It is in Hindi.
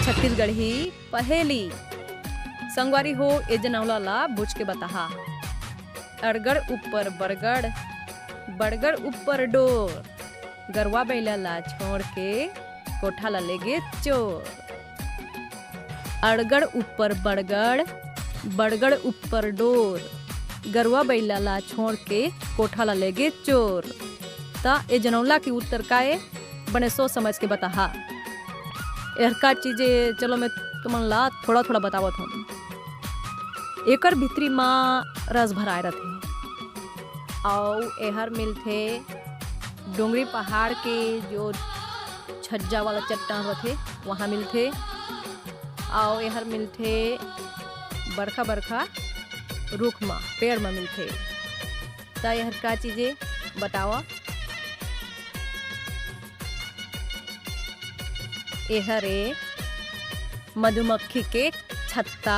छत्तीसगढ़ी पहेली संगवारी हो ए जनौला ला बुझ के बताहा। अड़गड़ ऊपर बड़गड़, बड़गड़ ऊपर डोर, गरवा बैला ला छोड़ के कोठा ला लेगे चोर। अड़गड़ ऊपर बड़गड़, बड़गड़ ऊपर डोर, गरवा बैला ला छोड़ के कोठा ला लेगे चोर। ता ए जनौला की उत्तर काए बने सोच समझ के बताहा। एहरका चीजें चलो मैं तुमन ला थोड़ा थोड़ा बतावत हूँ। एकर भीतरी माँ रस भराए रथे और एहर मिलथे डोंगरी पहाड़ के जो छज्जा वाला चट्टान रथे वहाँ मिलथे और एहर मिलथे बरखा बरखा रुख में पेड़ में मिलथे। ता एहर का चीजें बतावा। एहरे मधुमक्खी के छत्ता।